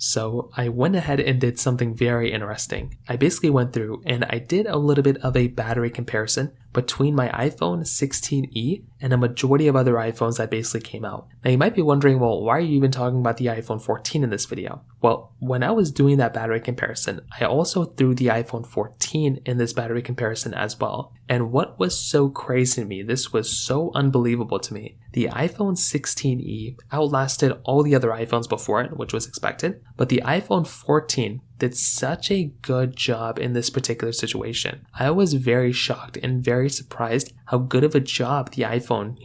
So I went ahead and did something very interesting. I basically went through and I did a little bit of a battery comparison between my iPhone 16e and a majority of other iPhones that basically came out. Now you might be wondering, well, why are you even talking about the iPhone 14 in this video? Well, when I was doing that battery comparison, I also threw the iPhone 14 in this battery comparison as well. And what was so crazy to me, this was so unbelievable to me, the iPhone 16e outlasted all the other iPhones before it, which was expected, but the iPhone 14 did such a good job in this particular situation. I was very shocked and very surprised how good of a job the iPhone,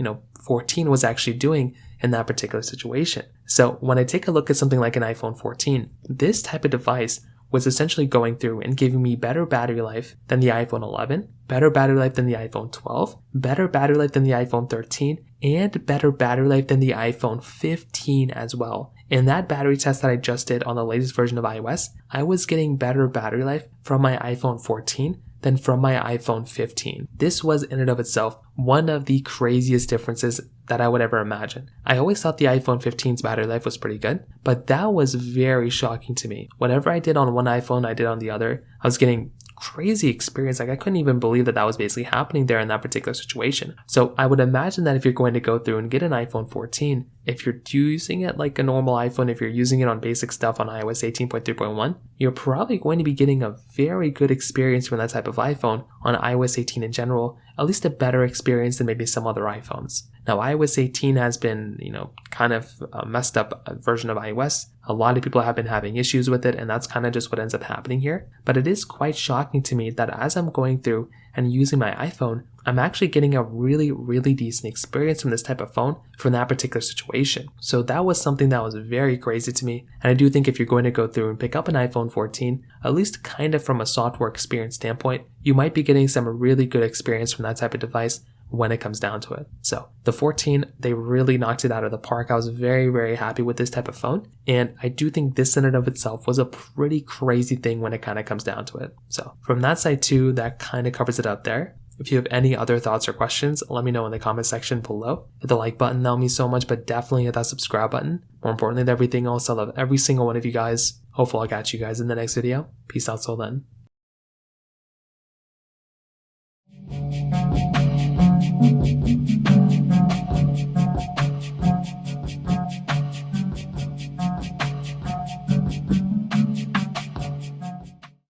14 was actually doing in that particular situation. So when I take a look at something like an iPhone 14, this type of device was essentially going through and giving me better battery life than the iPhone 11, better battery life than the iPhone 12, better battery life than the iPhone 13, and better battery life than the iPhone 15 as well. In that battery test that I just did on the latest version of iOS, I was getting better battery life from my iPhone 14 than from my iPhone 15. This was in and of itself one of the craziest differences that I would ever imagine. I always thought the iPhone 15's battery life was pretty good, but that was very shocking to me. Whatever I did on one iPhone, I did on the other. I was getting crazy experience. Like I couldn't even believe that was basically happening there in that particular situation. So I would imagine that if you're going to go through and get an iPhone 14, if you're using it like a normal iPhone, if you're using it on basic stuff on iOS 18.3.1, you're probably going to be getting a very good experience from that type of iPhone on iOS 18 in general, at least a better experience than maybe some other iPhones. Now, iOS 18 has been, kind of a messed up version of iOS. A lot of people have been having issues with it, and that's kind of just what ends up happening here. But it is quite shocking to me that as I'm going through and using my iPhone, I'm actually getting a really, really decent experience from this type of phone from that particular situation. So that was something that was very crazy to me. And I do think if you're going to go through and pick up an iPhone 14, at least kind of from a software experience standpoint, you might be getting some really good experience from that type of device when it comes down to it. So the 14, they really knocked it out of the park. I was very, very happy with this type of phone. And I do think this in and of itself was a pretty crazy thing when it kind of comes down to it. So from that side too, that kind of covers it up there. If you have any other thoughts or questions, let me know in the comment section below. Hit the like button, that'll mean so much, but definitely hit that subscribe button. More importantly than everything else, I love every single one of you guys. Hopefully I'll catch you guys in the next video. Peace out till then.